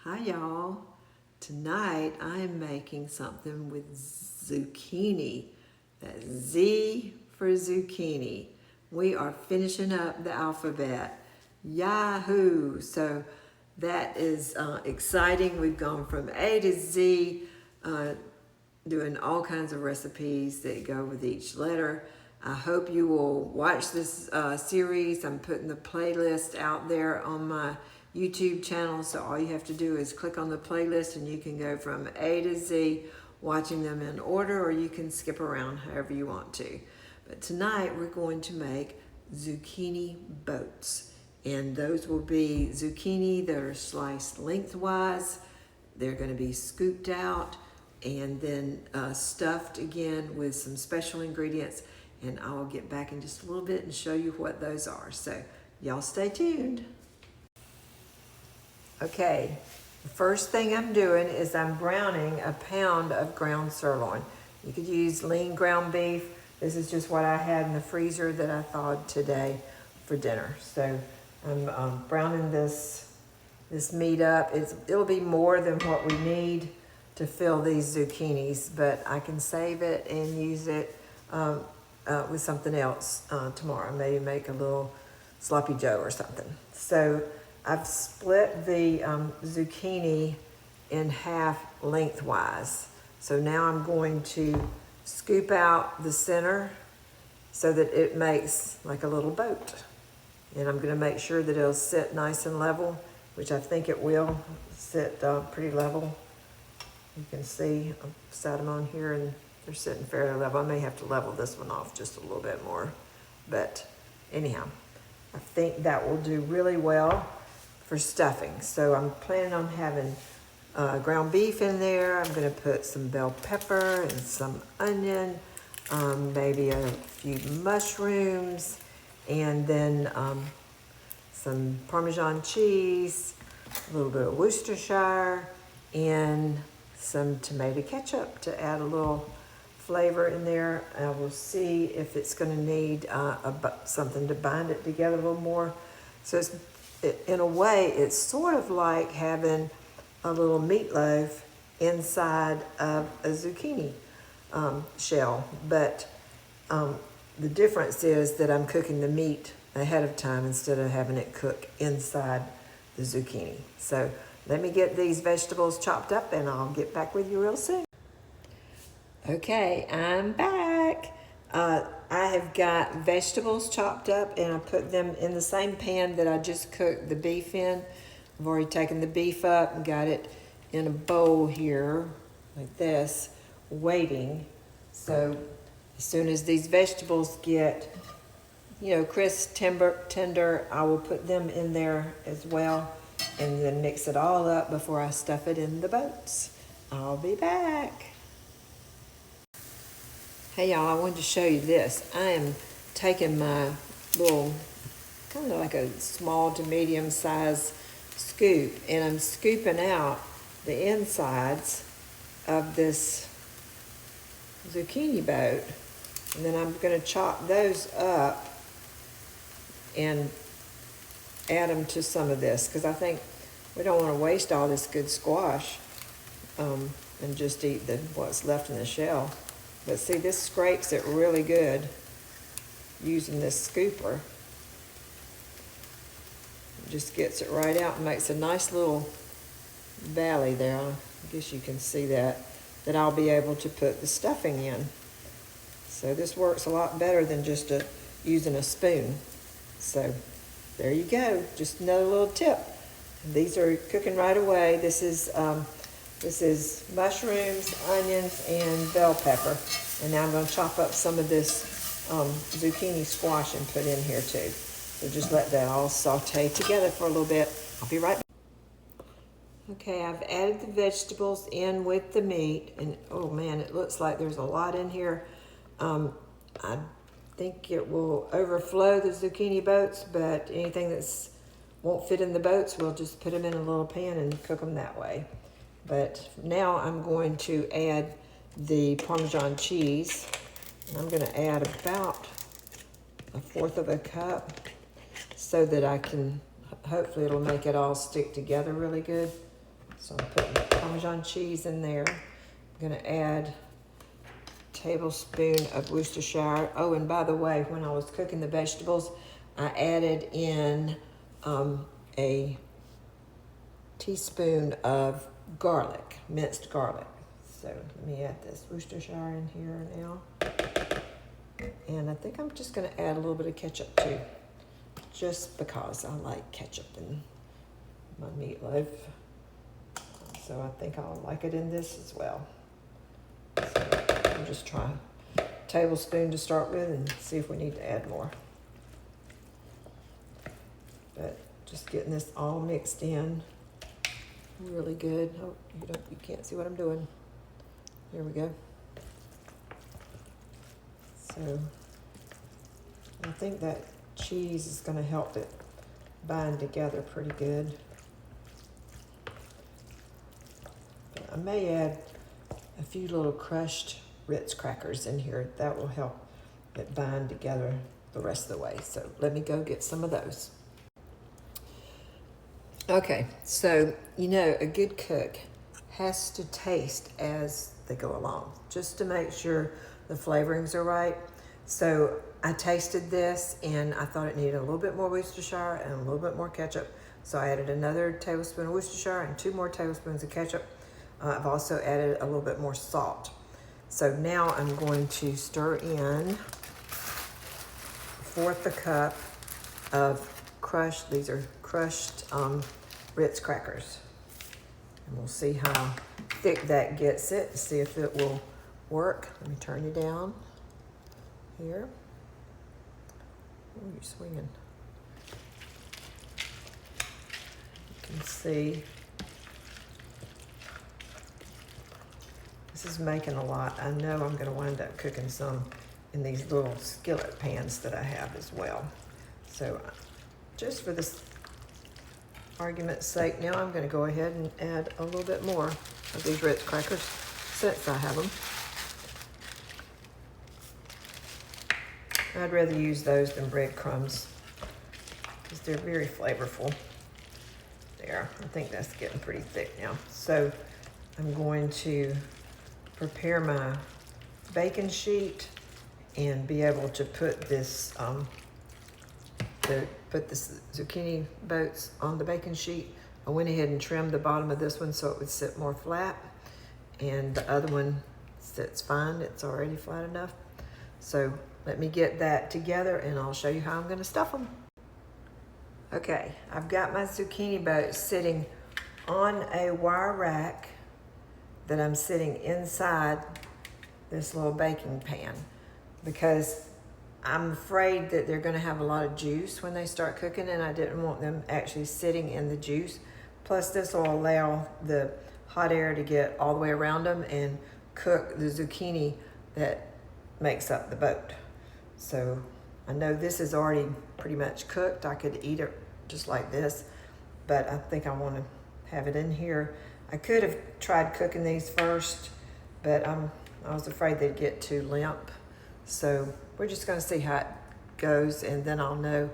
Hi y'all. Tonight I am making something with zucchini. That's Z for zucchini. We are finishing up the alphabet. Yahoo! So that is exciting. We've gone from A to Z, doing all kinds of recipes that go with each letter. I hope you will watch this series. I'm putting the playlist out there on my YouTube channel, so all you have to do is click on the playlist and you can go from A to Z, watching them in order, or you can skip around however you want to. But tonight we're going to make zucchini boats, and those will be zucchini that are sliced lengthwise. They're going to be scooped out and then stuffed again with some special ingredients, and I will get back in just a little bit and show you what those are. So y'all stay tuned. Okay, the first thing I'm doing is I'm browning a pound of ground sirloin. You could use lean ground beef. This is just what I had in the freezer that I thawed today for dinner. So I'm browning this meat up. It'll be more than what we need to fill these zucchinis, but I can save it and use it with something else tomorrow. Maybe make a little sloppy joe or something. So I've split the zucchini in half lengthwise. So now I'm going to scoop out the center so that it makes like a little boat. And I'm going to make sure that it'll sit nice and level, which I think it will sit pretty level. You can see I've sat them on here and they're sitting fairly level. I may have to level this one off just a little bit more. But anyhow, I think that will do really well for stuffing. So I'm planning on having ground beef in there. I'm going to put some bell pepper and some onion, maybe a few mushrooms, and then some Parmesan cheese, a little bit of Worcestershire, and some tomato ketchup to add a little flavor in there. I will see if it's going to need something to bind it together a little more. So in a way, it's sort of like having a little meatloaf inside of a zucchini shell. But the difference is that I'm cooking the meat ahead of time instead of having it cook inside the zucchini. So let me get these vegetables chopped up and I'll get back with you real soon. Okay, I'm back. I have got vegetables chopped up and I put them in the same pan that I just cooked the beef in. I've already taken the beef up and got it in a bowl here like this, waiting. So as soon as these vegetables get, crisp, tender, I will put them in there as well and then mix it all up before I stuff it in the boats. I'll be back. Hey y'all, I wanted to show you this. I am taking my little, kind of like a small to medium size scoop, and I'm scooping out the insides of this zucchini boat, and then I'm going to chop those up and add them to some of this, because I think we don't want to waste all this good squash and just eat what's left in the shell. But see, this scrapes it really good using this scooper. It just gets it right out and makes a nice little valley there. I guess you can see that I'll be able to put the stuffing in. So this works a lot better than just using a spoon. So there you go, just another little tip. These are cooking right away. This is mushrooms, onions, and bell pepper. And now I'm going to chop up some of this zucchini squash and put in here too. So just let that all saute together for a little bit. I'll be right back. Okay, I've added the vegetables in with the meat, and oh man, it looks like there's a lot in here. I think it will overflow the zucchini boats, but anything that's won't fit in the boats, we'll just put them in a little pan and cook them that way. But now I'm going to add the Parmesan cheese. I'm going to add about 1/4 of a cup so that I can, hopefully it'll make it all stick together really good. So I'm putting Parmesan cheese in there. I'm gonna add a tablespoon of Worcestershire. Oh, and by the way, when I was cooking the vegetables, I added in a teaspoon of garlic, minced garlic. So let me add this Worcestershire in here now. And I think I'm just gonna add a little bit of ketchup too, just because I like ketchup in my meatloaf. So I think I'll like it in this as well. So I'll just try a tablespoon to start with and see if we need to add more. But just getting this all mixed in really good. Oh, you can't see what I'm doing. There we go. So I think that cheese is going to help it bind together pretty good. But I may add a few little crushed Ritz crackers in here. That will help it bind together the rest of the way. So let me go get some of those. Okay, so you know a good cook has to taste as they go along, just to make sure the flavorings are right. So I tasted this and I thought it needed a little bit more Worcestershire and a little bit more ketchup. So I added another tablespoon of Worcestershire and 2 more tablespoons of ketchup. I've also added a little bit more salt. So now I'm going to stir in 1/4 cup of crushed, these are crushed Ritz crackers. And we'll see how thick that gets it, see if it will work. Let me turn you down here. Oh, you're swinging. You can see this is making a lot. I know I'm going to wind up cooking some in these little skillet pans that I have as well. So just for this argument's sake, now I'm going to go ahead and add a little bit more of these Ritz crackers since I have them. I'd rather use those than breadcrumbs because they're very flavorful. There, I think that's getting pretty thick now. So I'm going to prepare my baking sheet and be able to put this put the Zucchini Boats on the baking sheet. I went ahead and trimmed the bottom of this one so it would sit more flat, and the other one sits fine. It's already flat enough. So let me get that together and I'll show you how I'm going to stuff them. Okay, I've got my Zucchini Boats sitting on a wire rack that I'm sitting inside this little baking pan because I'm afraid that they're going to have a lot of juice when they start cooking, and I didn't want them actually sitting in the juice. Plus, this will allow the hot air to get all the way around them and cook the zucchini that makes up the boat. So I know this is already pretty much cooked. I could eat it just like this, but I think I want to have it in here. I could have tried cooking these first, but I was afraid they'd get too limp. So we're just going to see how it goes, and then I'll know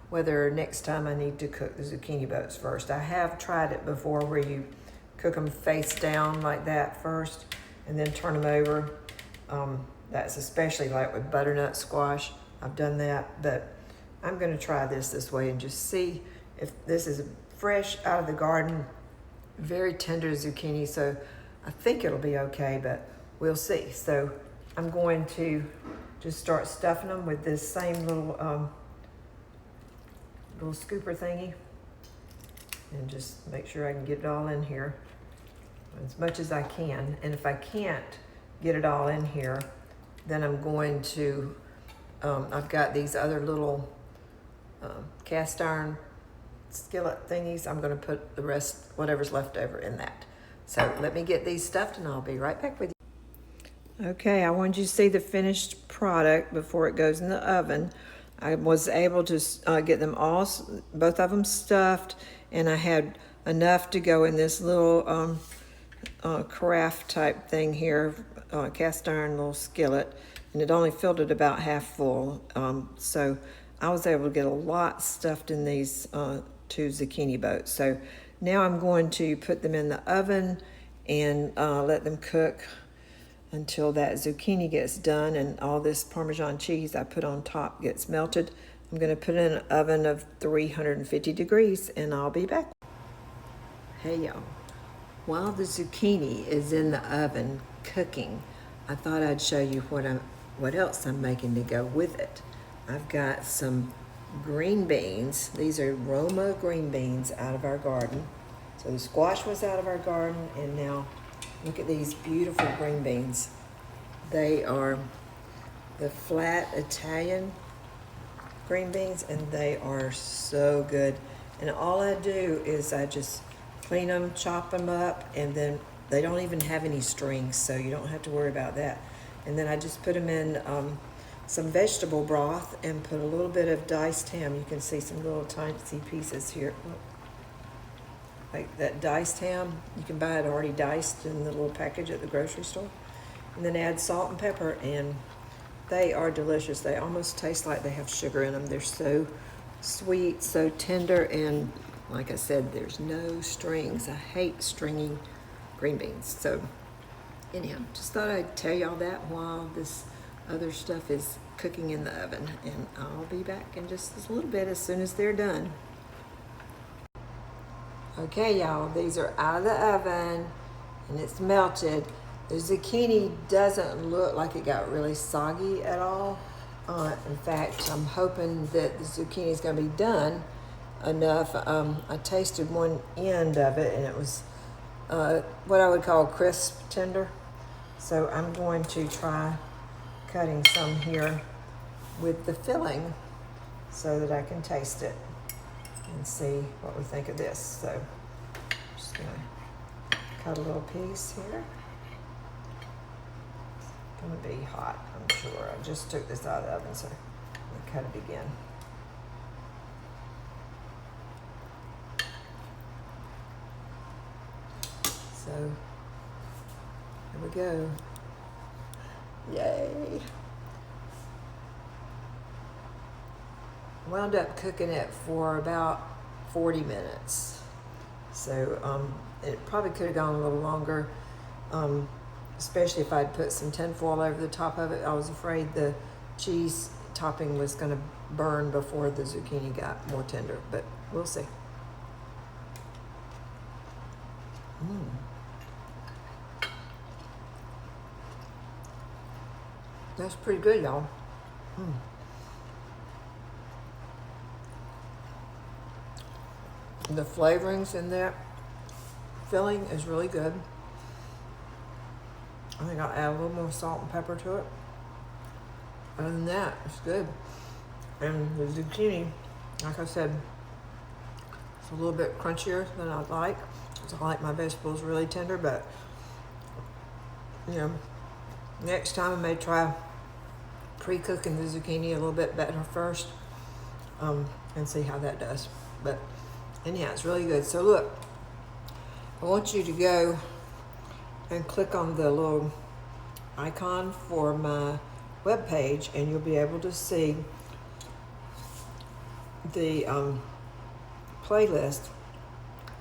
whether next time I need to cook the Zucchini Boats first. I have tried it before where you cook them face down like that first and then turn them over. That's especially like with butternut squash. I've done that, but I'm going to try this way and just see if this is fresh out of the garden, very tender zucchini, so I think it'll be okay, but we'll see. So I'm going to just start stuffing them with this same little scooper thingy, and just make sure I can get it all in here as much as I can. And if I can't get it all in here, then I'm going to, I've got these other little cast iron skillet thingies. I'm going to put the rest, whatever's left over, in that. So let me get these stuffed and I'll be right back with you. Okay, I wanted you to see the finished product before it goes in the oven. I was able to get them all, both of them stuffed, and I had enough to go in this little carafe type thing here, cast iron little skillet, and it only filled it about half full. So I was able to get a lot stuffed in these 2 Zucchini Boats. So Now I'm going to put them in the oven and let them cook until that zucchini gets done and all this Parmesan cheese I put on top gets melted. I'm going to put it in an oven of 350 degrees and I'll be back. Hey y'all, while the zucchini is in the oven cooking, I thought I'd show you what else I'm making to go with it. I've got some green beans. These are Roma green beans out of our garden. So the squash was out of our garden, and now look at these beautiful green beans. They are the flat Italian green beans, and they are so good. And all I do is I just clean them, chop them up, and then they don't even have any strings, so you don't have to worry about that. And then I just put them in some vegetable broth and put a little bit of diced ham. You can see some little tiny pieces here. Look. Like that diced ham, you can buy it already diced in the little package at the grocery store. And then add salt and pepper, and they are delicious. They almost taste like they have sugar in them. They're so sweet, so tender, and like I said, there's no strings. I hate stringy green beans. So anyhow, just thought I'd tell y'all that while this other stuff is cooking in the oven, and I'll be back in just a little bit as soon as they're done. Okay, y'all, these are out of the oven and it's melted. The zucchini doesn't look like it got really soggy at all. In fact, I'm hoping that the zucchini is going to be done enough. I tasted one end of it and it was what I would call crisp tender. So I'm going to try cutting some here with the filling so that I can taste it and see what we think of this. So I'm just gonna cut a little piece here. It's gonna be hot, I'm sure. I just took this out of the oven, so I'll cut it again. So here we go. Yay. Wound up cooking it for about 40 minutes. So it probably could have gone a little longer, especially if I'd put some tinfoil over the top of it. I was afraid the cheese topping was going to burn before the zucchini got more tender, but we'll see. That's pretty good, y'all. The flavorings in that filling is really good. I think I'll add a little more salt and pepper to it. Other than that, it's good. And the zucchini, like I said, it's a little bit crunchier than I'd like, because I like my vegetables really tender, but you know, next time I may try pre-cooking the zucchini a little bit better first, and see how that does. But anyhow, it's really good. So look, I want you to go and click on the little icon for my webpage, and you'll be able to see the playlist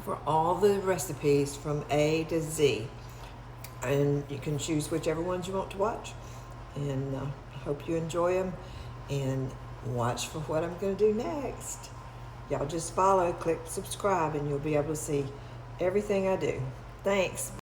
for all the recipes from A to Z. And you can choose whichever ones you want to watch. And I hope you enjoy them and watch for what I'm going to do next. Y'all just follow, click subscribe, and you'll be able to see everything I do. Thanks.